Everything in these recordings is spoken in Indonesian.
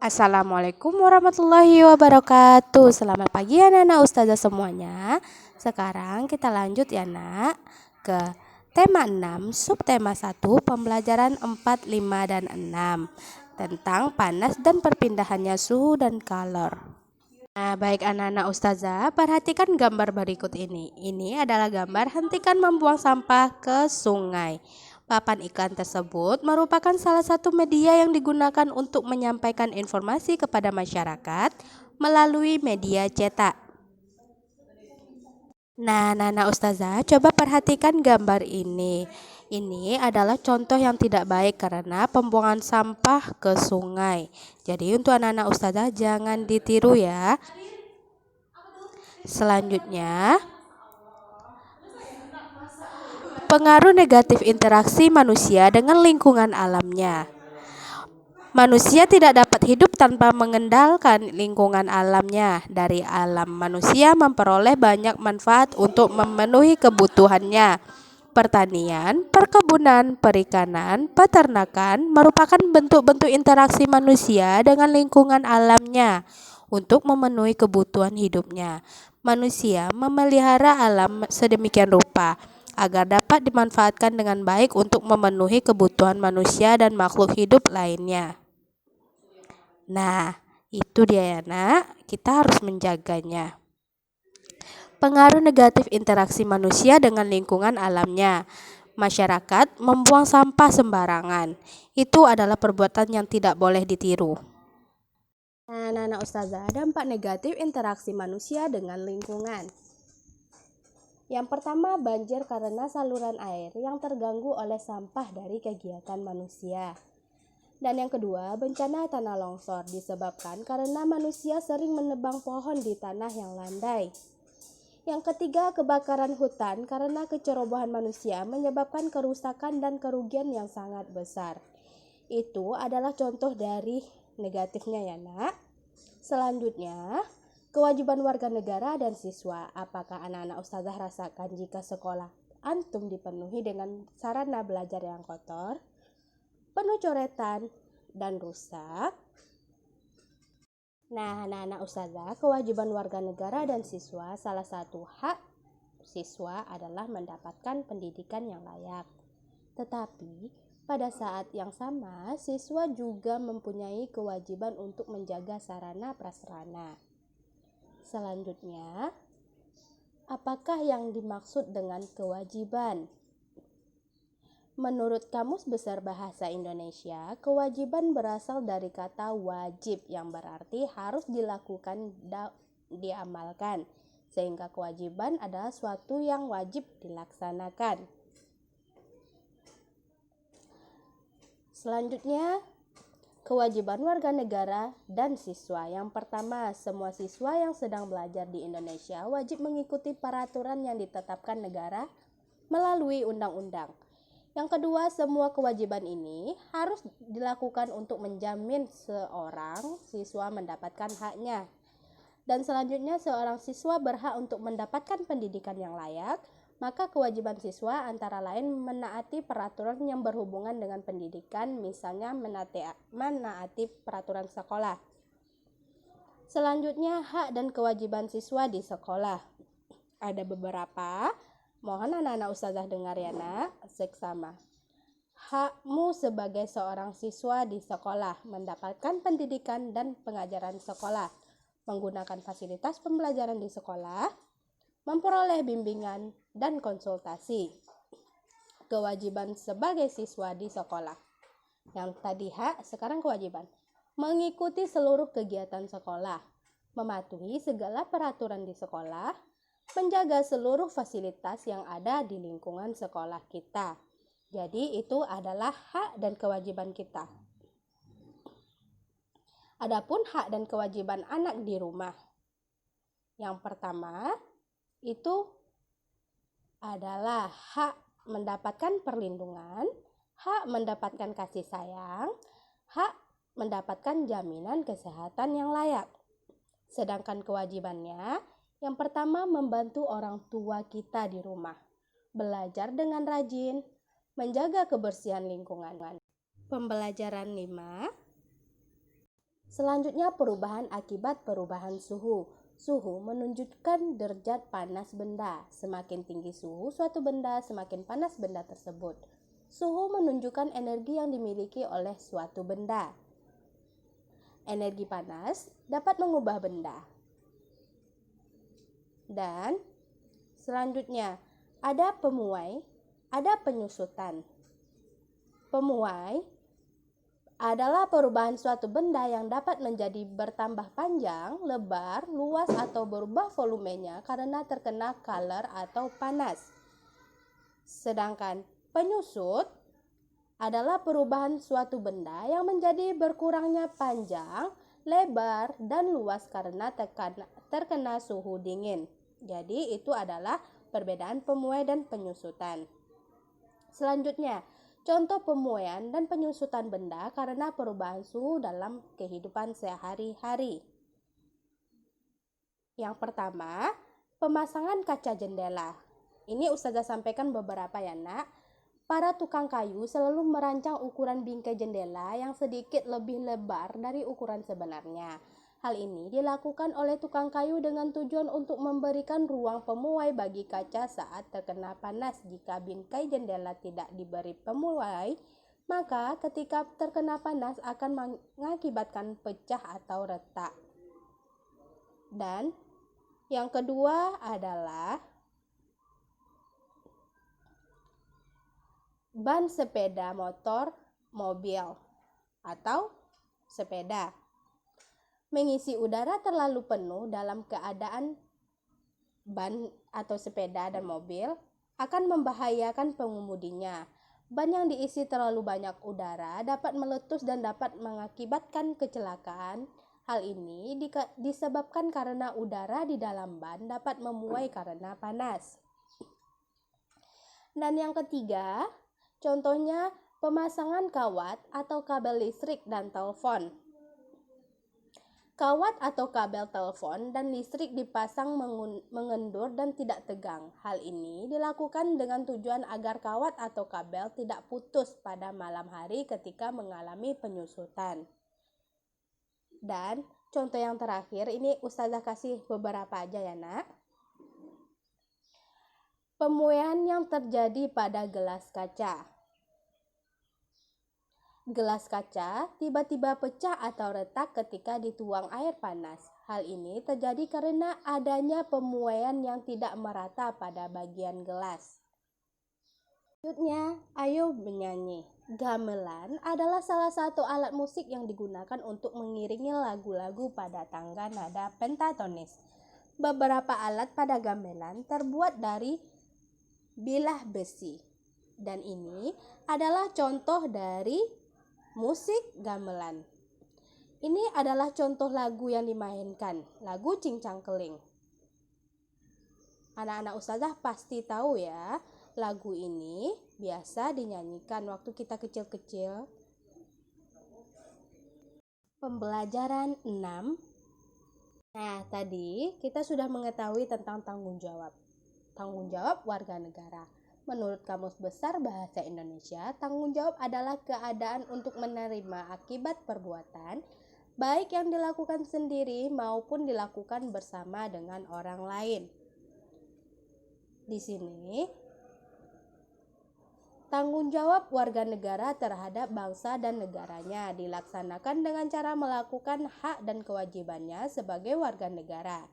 Assalamualaikum warahmatullahi wabarakatuh. Selamat pagi anak-anak ustazah semuanya. Sekarang kita lanjut ya nak ke tema 6, subtema 1, pembelajaran 4, 5, dan 6 tentang panas dan perpindahannya suhu dan kalor. Nah, baik anak-anak ustazah, perhatikan gambar berikut ini. Ini adalah gambar hentikan membuang sampah ke sungai. Papan iklan tersebut merupakan salah satu media yang digunakan untuk menyampaikan informasi kepada masyarakat melalui media cetak. Nah, anak-anak ustazah, coba perhatikan gambar ini. Ini adalah contoh yang tidak baik karena pembuangan sampah ke sungai. Jadi untuk anak-anak ustazah jangan ditiru ya. Selanjutnya, pengaruh negatif interaksi manusia dengan lingkungan alamnya. Manusia tidak dapat hidup tanpa mengendalikan lingkungan alamnya. Dari alam manusia memperoleh banyak manfaat untuk memenuhi kebutuhannya. Pertanian, perkebunan, perikanan, peternakan merupakan bentuk-bentuk interaksi manusia dengan lingkungan alamnya untuk memenuhi kebutuhan hidupnya. Manusia memelihara alam sedemikian rupa agar dapat dimanfaatkan dengan baik untuk memenuhi kebutuhan manusia dan makhluk hidup lainnya. Nah, itu dia ya nak, kita harus menjaganya. Pengaruh negatif interaksi manusia dengan lingkungan alamnya. Masyarakat membuang sampah sembarangan. Itu adalah perbuatan yang tidak boleh ditiru. Nah, anak-anak ustazah, dampak negatif interaksi manusia dengan lingkungan. Yang pertama, banjir karena saluran air yang terganggu oleh sampah dari kegiatan manusia. Dan yang kedua, bencana tanah longsor disebabkan karena manusia sering menebang pohon di tanah yang landai. Yang ketiga, kebakaran hutan karena kecerobohan manusia menyebabkan kerusakan dan kerugian yang sangat besar. Itu adalah contoh dari negatifnya ya nak. Selanjutnya, kewajiban warga negara dan siswa. Apakah anak-anak ustazah rasakan jika sekolah antum dipenuhi dengan sarana belajar yang kotor, penuh coretan, dan rusak? Nah, anak-anak ustazah, kewajiban warga negara dan siswa, salah satu hak siswa adalah mendapatkan pendidikan yang layak. Tetapi, pada saat yang sama, siswa juga mempunyai kewajiban untuk menjaga sarana prasarana. Selanjutnya, apakah yang dimaksud dengan kewajiban? Menurut Kamus Besar Bahasa Indonesia, kewajiban berasal dari kata wajib yang berarti harus dilakukan diamalkan, sehingga kewajiban adalah suatu yang wajib dilaksanakan. Selanjutnya, kewajiban warga negara dan siswa. Yang pertama, semua siswa yang sedang belajar di Indonesia wajib mengikuti peraturan yang ditetapkan negara melalui undang-undang. Yang kedua, semua kewajiban ini harus dilakukan untuk menjamin seorang siswa mendapatkan haknya. Dan selanjutnya, seorang siswa berhak untuk mendapatkan pendidikan yang layak. Maka kewajiban siswa antara lain menaati peraturan yang berhubungan dengan pendidikan, misalnya menaati peraturan sekolah. Selanjutnya, hak dan kewajiban siswa di sekolah. Ada beberapa, mohon anak-anak ustazah dengar ya nak, seksama. Hakmu sebagai seorang siswa di sekolah, mendapatkan pendidikan dan pengajaran sekolah, menggunakan fasilitas pembelajaran di sekolah, memperoleh bimbingan dan konsultasi. Kewajiban sebagai siswa di sekolah. Yang tadi hak, sekarang kewajiban. Mengikuti seluruh kegiatan sekolah, mematuhi segala peraturan di sekolah, menjaga seluruh fasilitas yang ada di lingkungan sekolah kita. Jadi itu adalah hak dan kewajiban kita. Adapun hak dan kewajiban anak di rumah. Yang pertama, itu adalah hak mendapatkan perlindungan, hak mendapatkan kasih sayang, hak mendapatkan jaminan kesehatan yang layak. Sedangkan kewajibannya, yang pertama membantu orang tua kita di rumah, belajar dengan rajin, menjaga kebersihan lingkungan. Pembelajaran 5, Selanjutnya, perubahan akibat perubahan suhu. Suhu menunjukkan derajat panas benda. Semakin tinggi suhu suatu benda, semakin panas benda tersebut. Suhu menunjukkan energi yang dimiliki oleh suatu benda. Energi panas dapat mengubah benda. Dan selanjutnya, ada pemuai, ada penyusutan. Pemuai adalah perubahan suatu benda yang dapat menjadi bertambah panjang, lebar, luas atau berubah volumenya karena terkena kalor atau panas. Sedangkan penyusut adalah perubahan suatu benda yang menjadi berkurangnya panjang, lebar, dan luas karena terkena suhu dingin. Jadi itu adalah perbedaan pemuai dan penyusutan. Selanjutnya, contoh pemuaian dan penyusutan benda karena perubahan suhu dalam kehidupan sehari-hari. Yang pertama, pemasangan kaca jendela. Ini Ustazah sampaikan beberapa ya nak. Para tukang kayu selalu merancang ukuran bingkai jendela yang sedikit lebih lebar dari ukuran sebenarnya. Hal ini dilakukan oleh tukang kayu dengan tujuan untuk memberikan ruang pemuai bagi kaca saat terkena panas. Jika bingkai jendela tidak diberi pemuai, maka ketika terkena panas akan mengakibatkan pecah atau retak. Dan yang kedua adalah ban sepeda motor, mobil, atau sepeda. Mengisi udara terlalu penuh dalam keadaan ban atau sepeda dan mobil akan membahayakan pengemudinya. Ban yang diisi terlalu banyak udara dapat meletus dan dapat mengakibatkan kecelakaan. Hal ini disebabkan karena udara di dalam ban dapat memuai karena panas. Dan yang ketiga, contohnya pemasangan kawat atau kabel listrik dan telepon. Kawat atau kabel telepon dan listrik dipasang mengendur dan tidak tegang. Hal ini dilakukan dengan tujuan agar kawat atau kabel tidak putus pada malam hari ketika mengalami penyusutan. Dan contoh yang terakhir, ini Ustazah kasih beberapa aja ya nak. Pemuaian yang terjadi pada gelas kaca. Gelas kaca tiba-tiba pecah atau retak ketika dituang air panas. Hal ini terjadi karena adanya pemuaian yang tidak merata pada bagian gelas. Selanjutnya, ayo menyanyi. Gamelan adalah salah satu alat musik yang digunakan untuk mengiringi lagu-lagu pada tangga nada pentatonis. Beberapa alat pada gamelan terbuat dari bilah besi. Dan ini adalah contoh dari musik gamelan. Ini adalah contoh lagu yang dimainkan, lagu Cincang Keling. Anak-anak Ustazah pasti tahu ya, lagu ini biasa dinyanyikan waktu kita kecil-kecil. Pembelajaran 6. Nah, tadi kita sudah mengetahui tentang tanggung jawab. Tanggung jawab warga negara. Menurut Kamus Besar Bahasa Indonesia, tanggung jawab adalah keadaan untuk menerima akibat perbuatan, baik yang dilakukan sendiri maupun dilakukan bersama dengan orang lain. Di sini, tanggung jawab warga negara terhadap bangsa dan negaranya dilaksanakan dengan cara melakukan hak dan kewajibannya sebagai warga negara.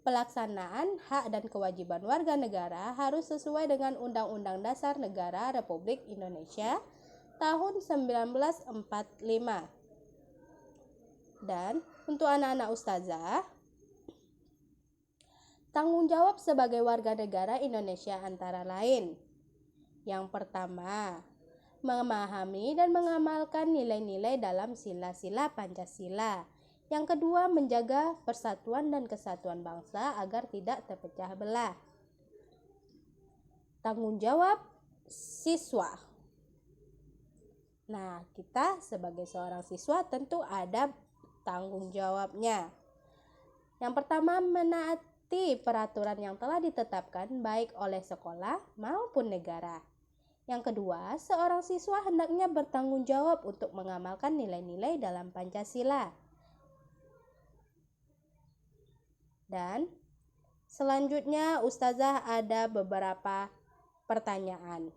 Pelaksanaan hak dan kewajiban warga negara harus sesuai dengan Undang-Undang Dasar Negara Republik Indonesia tahun 1945. Dan untuk anak-anak Ustazah, tanggung jawab sebagai warga negara Indonesia antara lain. Yang pertama, memahami dan mengamalkan nilai-nilai dalam sila-sila Pancasila. Yang kedua, menjaga persatuan dan kesatuan bangsa agar tidak terpecah belah. Tanggung jawab siswa. Nah, kita sebagai seorang siswa tentu ada tanggung jawabnya. Yang pertama, menaati peraturan yang telah ditetapkan baik oleh sekolah maupun negara. Yang kedua, seorang siswa hendaknya bertanggung jawab untuk mengamalkan nilai-nilai dalam Pancasila. Dan selanjutnya Ustazah ada beberapa pertanyaan.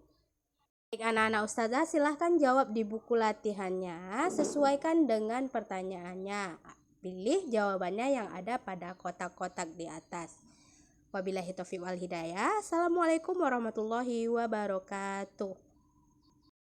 Baik anak-anak Ustazah, silahkan jawab di buku latihannya, sesuaikan dengan pertanyaannya. Pilih jawabannya yang ada pada kotak-kotak di atas. Wabillahi taufiq wal hidayah. Assalamualaikum warahmatullahi wabarakatuh.